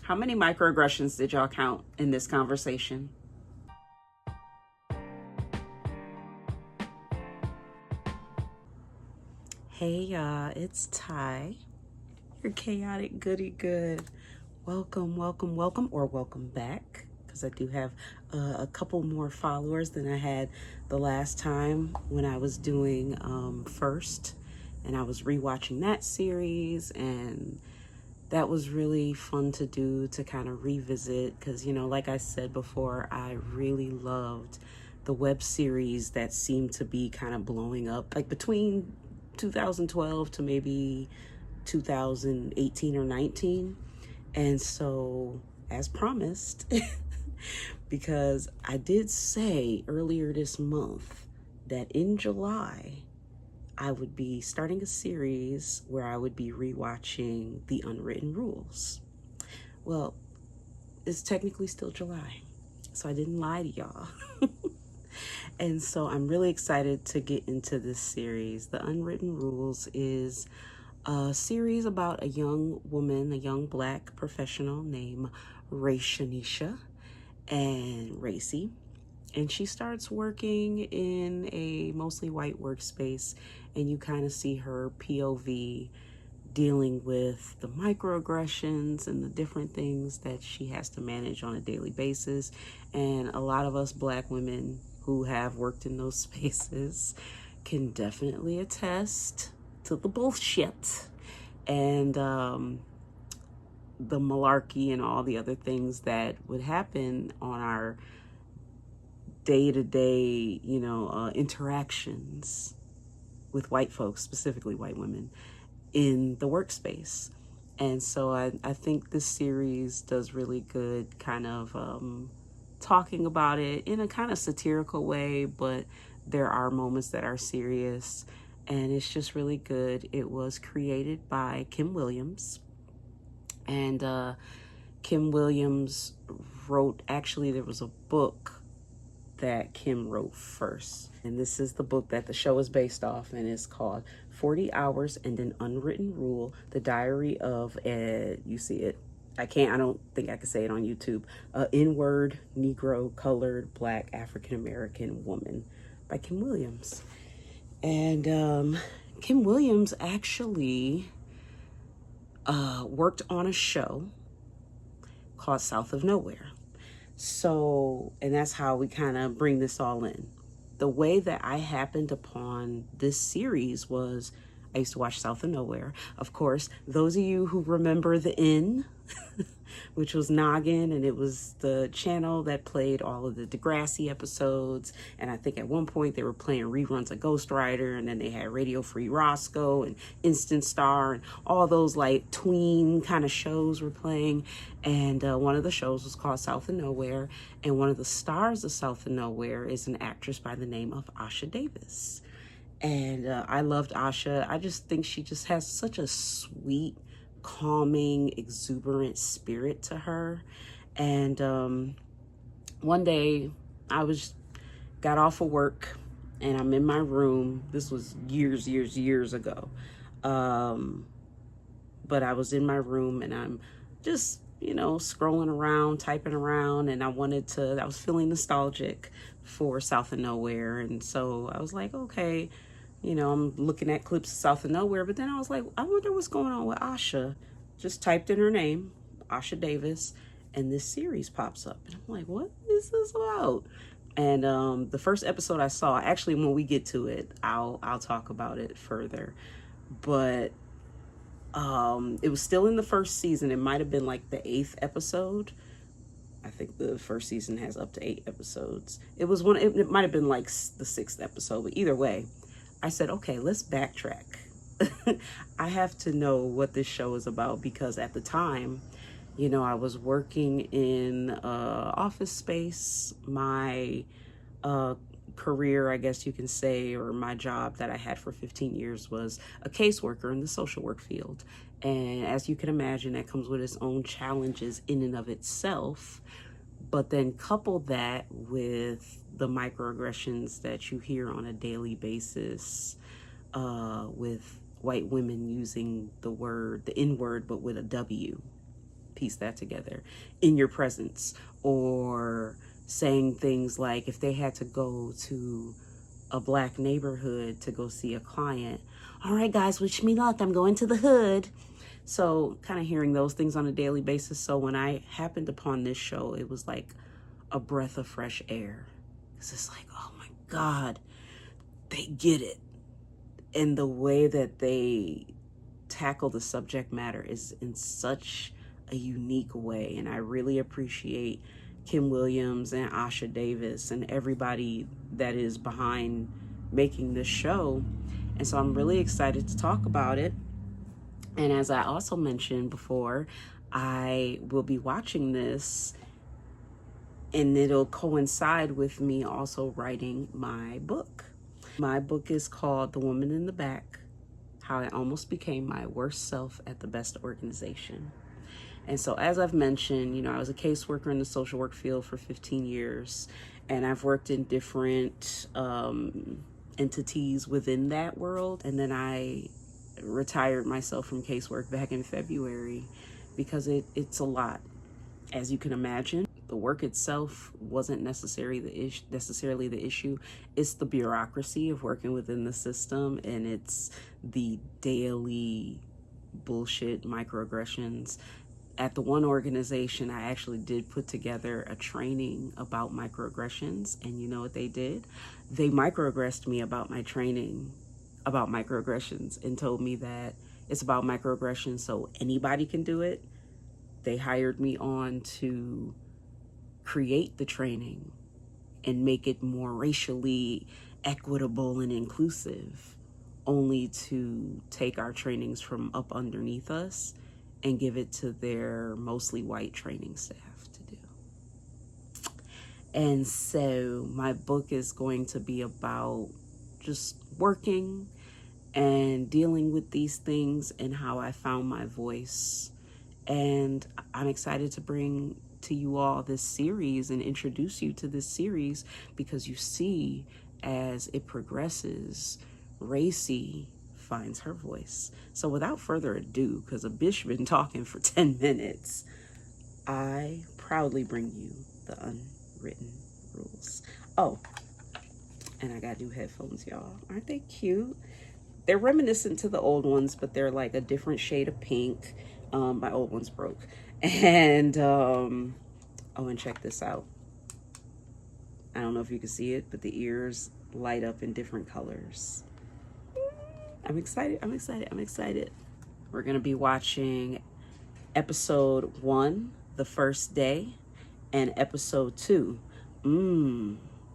How many microaggressions did y'all count in this conversation? Hey y'all, it's Ty, your chaotic goody-good. Welcome, welcome, welcome, or welcome back, because I do have a couple more followers than I had the last time when I was doing First, and I was rewatching that series, and that was really fun to do, to kind of revisit, because, you know, like I said before, I really loved the web series that seemed to be kind of blowing up, like between 2012 to maybe 2018 or 19. And so, as promised, because I did say earlier this month that in July, I would be starting a series where I would be rewatching The Unwritten Rules. Well, it's technically still July, so I didn't lie to y'all. And so I'm really excited to get into this series. The Unwritten Rules is a series about a young woman, a young Black professional named Racey and Racey. And she starts working in a mostly white workspace, and you kind of see her POV dealing with the microaggressions and the different things that she has to manage on a daily basis. And a lot of us Black women who have worked in those spaces can definitely attest to the bullshit and the malarkey and all the other things that would happen on our day-to-day, interactions with white folks, specifically white women, in the workspace. And so I think this series does really good kind of talking about it in a kind of satirical way, but there are moments that are serious, and it's just really good. It was created by Kim Williams, and Kim Williams wrote, actually there was a book that Kim wrote first, and this is the book that the show is based off, and it's called 40 Hours and an Unwritten Rule, the diary of you see it, I don't think I can say it on YouTube, N-word, Negro, colored, Black, African-American woman, by Kim Williams. And Kim Williams actually worked on a show called South of Nowhere. So, and that's how we kind of bring this all in. The way that I happened upon this series was I used to watch South of Nowhere. Of course, those of you who remember the N, which was Noggin, and it was the channel that played all of the Degrassi episodes. And I think at one point they were playing reruns of Ghost Rider, and then they had Radio Free Roscoe and Instant Star, and all those like tween kind of shows were playing. And one of the shows was called South of Nowhere, and one of the stars of South of Nowhere is an actress by the name of Asha Davis. And I loved Asha. I just think she just has such a sweet, calming, exuberant spirit to her. And one day I got off of work, and I'm in my room. This was years ago. But I was in my room, and I'm just, scrolling around, typing around, and I was feeling nostalgic for South of Nowhere. And so I was like, okay, I'm looking at clips of South of Nowhere, but then I was like, I wonder what's going on with Asha. Just typed in her name, Asha Davis, and this series pops up. And I'm like, what is this about? And the first episode I saw, actually, when we get to it, I'll talk about it further. But it was still in the first season. It might have been like the 8th episode. I think the first season has up to 8 episodes. It might have been like the 6th episode, but either way, I said, okay, let's backtrack. I have to know what this show is about, because at the time, I was working in office space. My career, I guess you can say, or my job that I had for 15 years was a caseworker in the social work field. And as you can imagine, that comes with its own challenges in and of itself. But then couple that with the microaggressions that you hear on a daily basis, with white women using the N-word, but with a W. piece that together in your presence, or saying things like if they had to go to a black neighborhood to go see a client, all right guys, wish me luck, I'm going to the hood. So kind of hearing those things on a daily basis. So when I happened upon this show, it was like a breath of fresh air, because it's like, oh my God, they get it. And the way that they tackle the subject matter is in such a unique way. And I really appreciate Kim Williams and Asha Davis and everybody that is behind making this show. And so I'm really excited to talk about it. And as I also mentioned before, I will be watching this, and it'll coincide with me also writing my book. My book is called The Woman in the Back: How I Almost Became My Worst Self at the Best Organization. And so, as I've mentioned, you know, I was a caseworker in the social work field for 15 years, and I've worked in different entities within that world. And then I retired myself from casework back in February because it's a lot, as you can imagine. The work itself wasn't necessarily the issue. It's the bureaucracy of working within the system, and it's the daily bullshit microaggressions. At the one organization, I actually did put together a training about microaggressions, and you know what they did? They microaggressed me about my training about microaggressions and told me that it's about microaggressions, so anybody can do it. They hired me on to create the training and make it more racially equitable and inclusive, only to take our trainings from up underneath us and give it to their mostly white training staff to do. And so my book is going to be about just working and dealing with these things and how I found my voice. And I'm excited to bring to you all this series and introduce you to this series, because you see, as it progresses, Racey finds her voice. So without further ado, because a bitch been talking for 10 minutes, I proudly bring you the Unwritten Rules. Oh, and I got new headphones, y'all. Aren't they cute? They're reminiscent to the old ones, but they're like a different shade of pink. My old ones broke. And, oh, and check this out. I don't know if you can see it, but the ears light up in different colors. I'm excited. We're going to be watching episode 1, The First Day, and episode 2,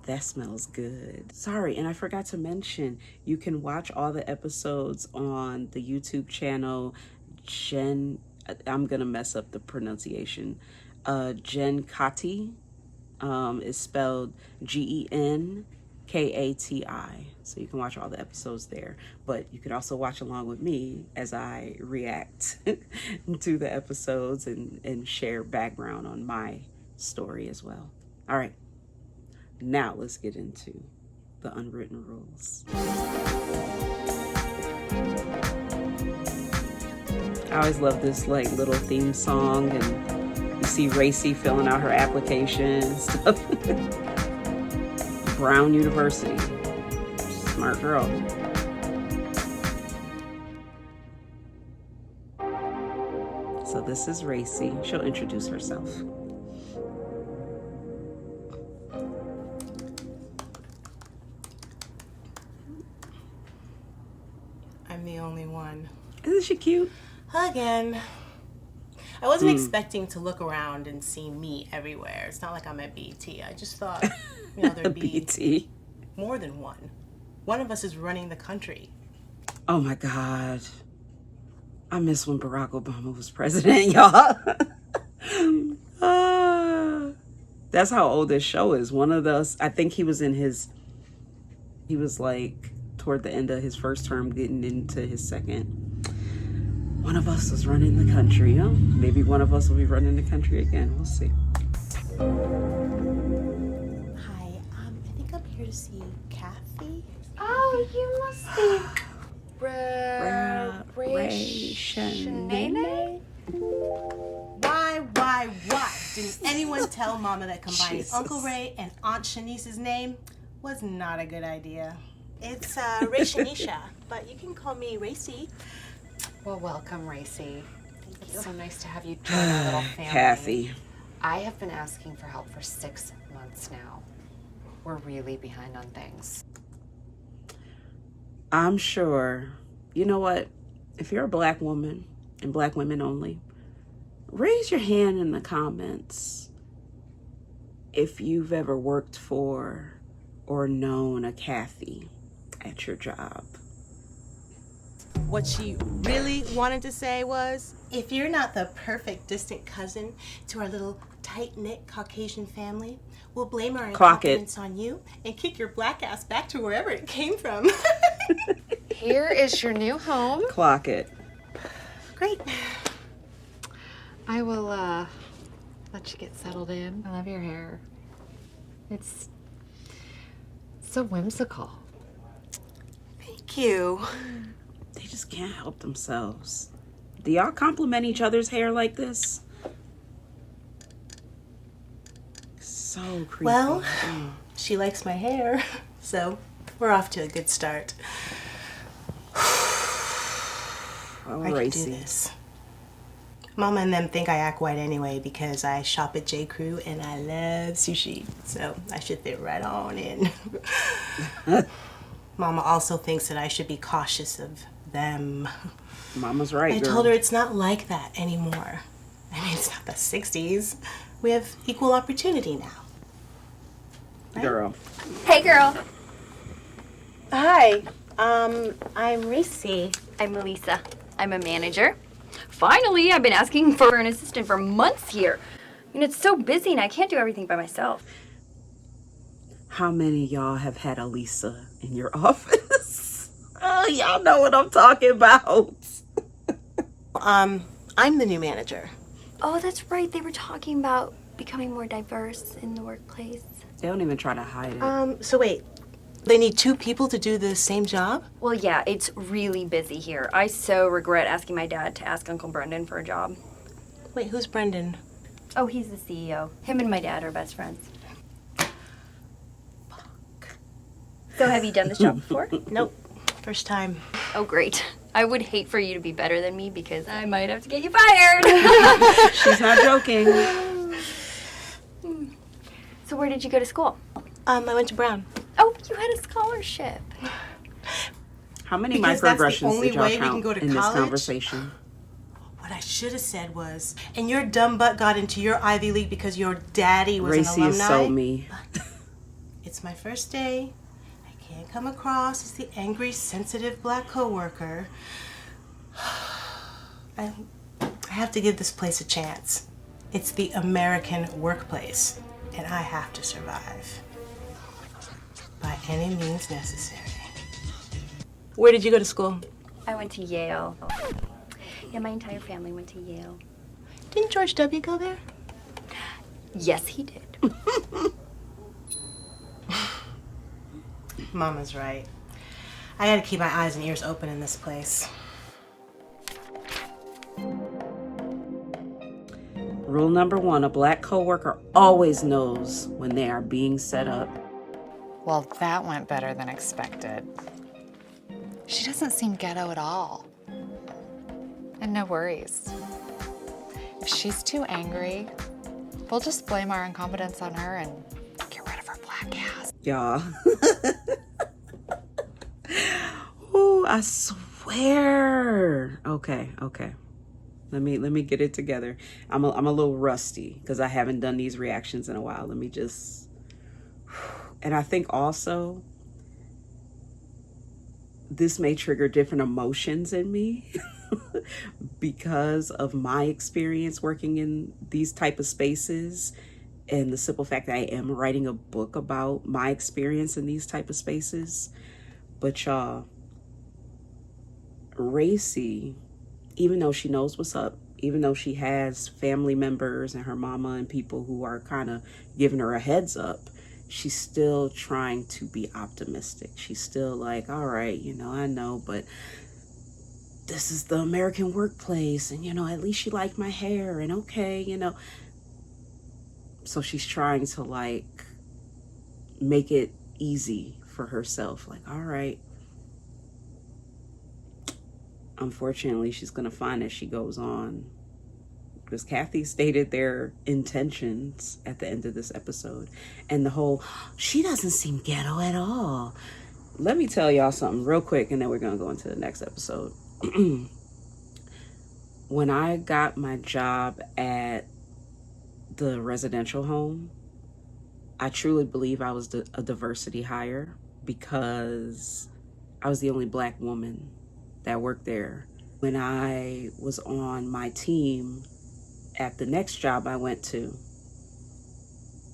that smells good. Sorry, and I forgot to mention, you can watch all the episodes on the YouTube channel I'm gonna mess up the pronunciation. Jen Kati is spelled Genkati. So you can watch all the episodes there. But you can also watch along with me as I react to the episodes and share background on my story as well. All right. Now let's get into the Unwritten Rules. I always love this like little theme song, and you see Racey filling out her application and stuff. Brown University. Smart girl. So this is Racey. She'll introduce herself. I'm the only one. Isn't she cute? Again. I wasn't expecting to look around and see me everywhere. It's not like I'm at BT. I just thought, there'd be BT. more than one. One of us is running the country. Oh my God. I miss when Barack Obama was president, y'all. That's how old this show is. One of those, I think he was like toward the end of his first term, getting into his second. One of us was running the country, huh? Maybe one of us will be running the country again. We'll see. Hi, I think I'm here to see Kathy. Oh, you must be Nene? Why Didn't anyone tell Mama that combining Jesus. Uncle Ray and Aunt Shanice's name was not a good idea? It's Ray Shanisha, but you can call me Racey. Well, welcome, Racey. It's so nice to have you join our little family. Kathy. I have been asking for help for 6 months now. We're really behind on things. I'm sure. You know what? If you're a black woman, and black women only, raise your hand in the comments if you've ever worked for or known a Kathy at your job. What she really wanted to say was, if you're not the perfect distant cousin to our little tight-knit Caucasian family, we'll blame our incompetence on you and kick your black ass back to wherever it came from. Here is your new home. Clock it. Great. I will let you get settled in. I love your hair. It's so whimsical. Thank you. They just can't help themselves. Do y'all compliment each other's hair like this? So creepy. Well, she likes my hair, so we're off to a good start. Oh, I can do Racey. this. Mama and them think I act white anyway because I shop at J. Crew and I love sushi, so I should fit right on in. Mama also thinks that I should be cautious of them. Mama's right, I girl. told her it's not like that anymore. I mean, it's not the 60s. We have equal opportunity now. Right? Girl. Hey, girl. Hi, I'm Racey. I'm Melissa. I'm a manager. Finally, I've been asking for an assistant for months here. And it's so busy and I can't do everything by myself. How many of y'all have had a Lisa in your office? Oh, y'all know what I'm talking about. I'm the new manager. Oh, that's right. They were talking about becoming more diverse in the workplace. They don't even try to hide it. So wait, they need 2 people to do the same job? Well, yeah, it's really busy here. I so regret asking my dad to ask Uncle Brendan for a job. Wait, who's Brendan? Oh, he's the CEO. Him and my dad are best friends. Fuck. So have you done this job before? Nope, first time. Oh, great. I would hate for you to be better than me because I might have to get you fired. She's not joking. So where did you go to school? I went to Brown. Oh, you had a scholarship. How many Because that's the microaggressions only did y'all way we can count go to in this college? conversation? What I should have said was, and your dumb butt got into your Ivy League because your daddy was Racey an is alumni. so me. It's my first day. I can't come across as the angry, sensitive black coworker. I have to give this place a chance. It's the American workplace, and I have to survive. By any means necessary. Where did you go to school? I went to Yale. Yeah, my entire family went to Yale. Didn't George W. go there? Yes, he did. Mama's right. I gotta keep my eyes and ears open in this place. Rule number 1, a black coworker always knows when they are being set up. Well, that went better than expected. She doesn't seem ghetto at all. And no worries. If she's too angry, we'll just blame our incompetence on her and get rid of her black ass. Y'all. Ooh, I swear. Okay. Let me get it together. I'm a little rusty because I haven't done these reactions in a while. Let me just. And I think also this may trigger different emotions in me because of my experience working in these type of spaces and the simple fact that I am writing a book about my experience in these type of spaces. But y'all, Racey, even though she knows what's up, even though she has family members and her mama and people who are kind of giving her a heads up, she's still trying to be optimistic. She's still like, all right, I know, but this is the American workplace, and at least she liked my hair, and okay, So she's trying to like make it easy for herself. Like, all right. Unfortunately, she's going to find as she goes on, because Kathy stated their intentions at the end of this episode. And the whole, she doesn't seem ghetto at all. Let me tell y'all something real quick, and then we're going to go into the next episode. When I got my job at the residential home, I truly believe I was a diversity hire, because I was the only Black woman that worked there. When I was on my team at the next job I went to,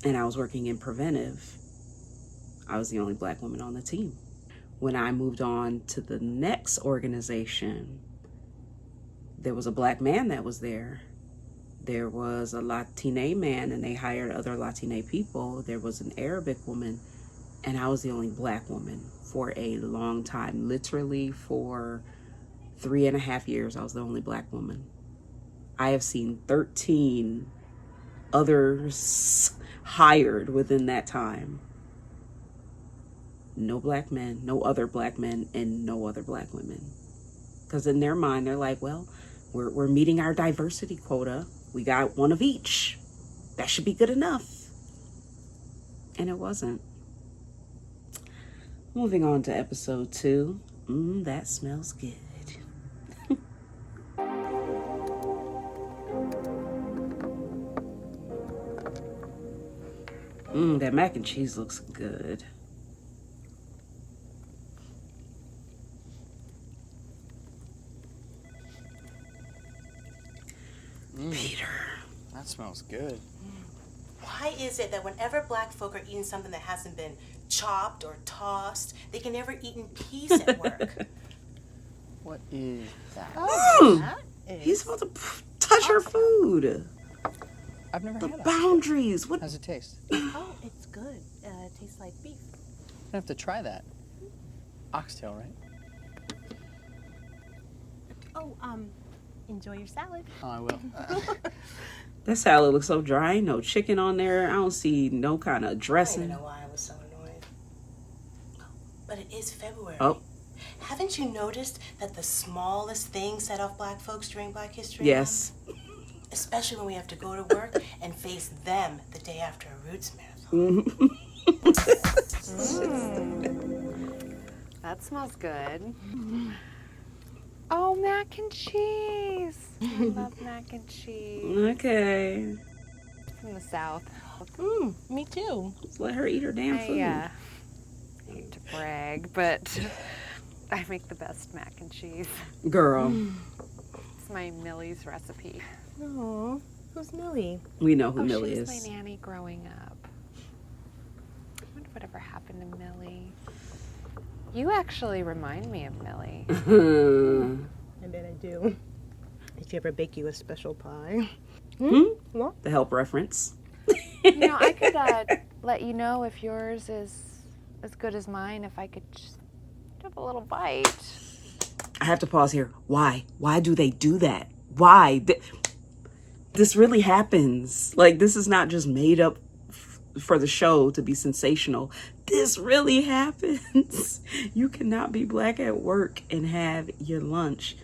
and I was working in preventive, I was the only Black woman on the team. When I moved on to the next organization, there was a Black man that was there. There was a Latina man, and they hired other Latina people. There was an Arabic woman, and I was the only Black woman for a long time. Literally for 3.5 years, I was the only Black woman. I have seen 13 others hired within that time. No Black men, no other Black men, and no other Black women. Because in their mind, they're like, well, we're meeting our diversity quota. We got one of each. That should be good enough. And it wasn't. Moving on to episode 2. That smells good. That mac and cheese looks good. Peter. That smells good. Why is it that whenever Black folk are eating something that hasn't been chopped or tossed, they can never eat in peace at work? What is that? He's supposed to touch her food. I've never The had boundaries. What? How's it taste? Oh, it's good. It tastes like beef. I have to try that. Oxtail, right? Oh, enjoy your salad. Oh, I will. That salad looks so dry. No chicken on there. I don't see no kind of I don't dressing. even know why I was so annoyed. But it is February. Oh, Haven't you noticed that the smallest things set off Black folks during Black History yes. Month? Especially when we have to go to work and face them the day after a Roots marathon. That smells good. Oh, mac and cheese. I love mac and cheese. Okay. From the South. Me too. Just let her eat her damn food. I hate to brag, but I make the best mac and cheese. Girl, It's my Millie's recipe. Oh, who's Millie? we know who Oh, Millie she is. was my nanny growing up. I wonder whatever happened to Millie. You actually remind me of Millie. I bet I do. Did she ever bake you a special pie? The help reference. You know, I could let you know if yours is as good as mine if I could just have a little bite. I have to pause here. Why? Why do they do that? Why? This really happens. Like, this is not just made up for the show to be sensational. This really happens. You cannot be Black at work and have your lunch.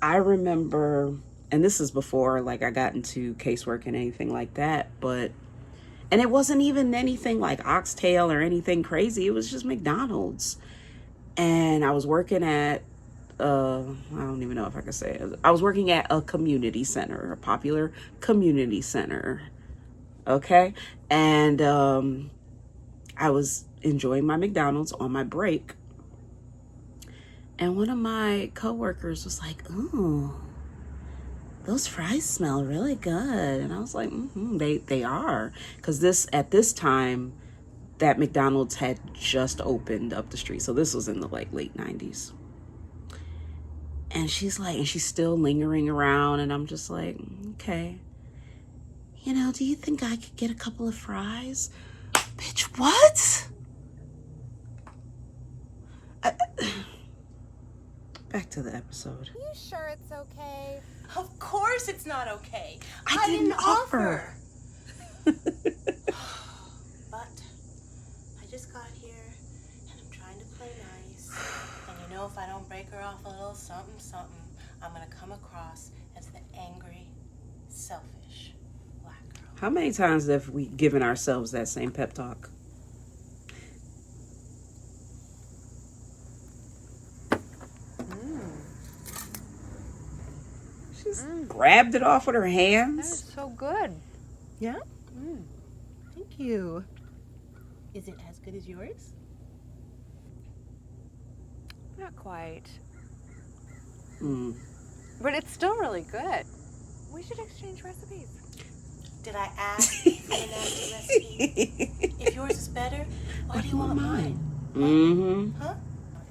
I remember, and this is before like I got into casework and anything like that, and it wasn't even anything like oxtail or anything crazy. It was just McDonald's. And I was working at I don't even know if I can say it. I was working at a community center, a popular community center. Okay. And I was enjoying my McDonald's on my break. And one of my coworkers was like, "Oh, those fries smell really good." And I was like, they are. Because at this time, that McDonald's had just opened up the street. So this was in the like late 90s. And she's like, and she's still lingering around. And I'm just like, okay. You know, do you think I could get a couple of fries? Bitch, what? Back to the episode. Are you sure it's okay? Of course it's not okay. I didn't offer. break her off a little something, something, I'm gonna come across as the angry, selfish black girl. How many times have we given ourselves that same pep talk? She's grabbed it off with her hands. So good. Yeah? Thank you. Is it as good as yours? Not quite. Mm. But it's still really good. We should exchange recipes. Did I ask for a nasty recipe? If yours is better, why do you want mine? Mm-hmm. Huh?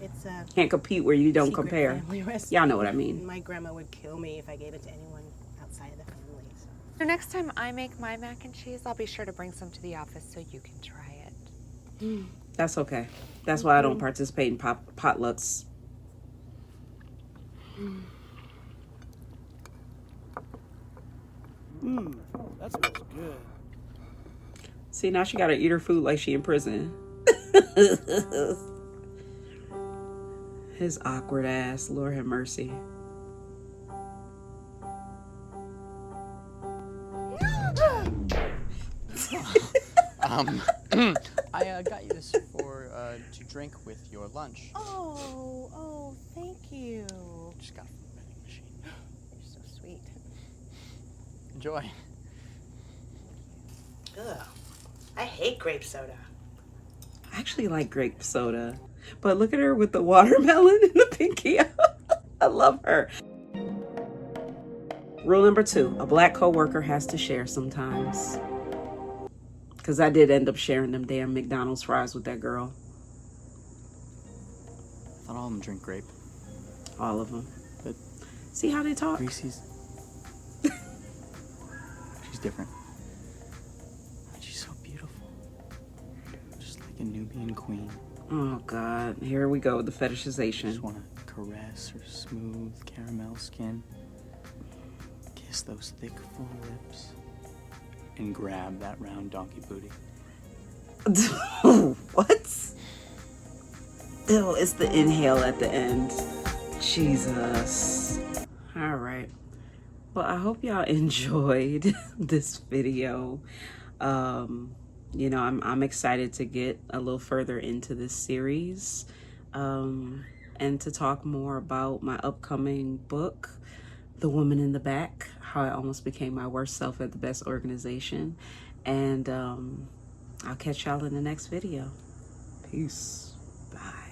It's a Can't compete where you don't secret compare. family recipe. Y'all know what I mean. My grandma would kill me if I gave it to anyone outside of the family. So next time I make my mac and cheese, I'll be sure to bring some to the office so you can try it. That's okay. That's why I don't participate in potlucks. That smells good. See, now she gotta eat her food like she in prison. His awkward ass. Lord have mercy. I got you this for to drink with your lunch. Oh, thank you. Just got it from the vending machine. You're so sweet. Enjoy. Ugh. I hate grape soda. I actually like grape soda. But look at her with the watermelon and the pinky out. I love her. Rule number 2, a black coworker has to share sometimes. Because I did end up sharing them damn McDonald's fries with that girl. I thought all of them drink grape. All of them. But See how they talk? Reese's. She's different. And she's so beautiful. Just like a Nubian queen. Oh, God. Here we go with the I just fetishization. want to caress her smooth caramel skin. Kiss those thick, full lips. And grab that round donkey booty. What? Ew, it's the inhale at the end. Jesus. All right. Well, I hope y'all enjoyed this video. You know, I'm excited to get a little further into this series and to talk more about my upcoming book, The Woman in the Back, How I Almost Became My Worst Self at the Best Organization. And I'll catch y'all in the next video. Peace. Bye.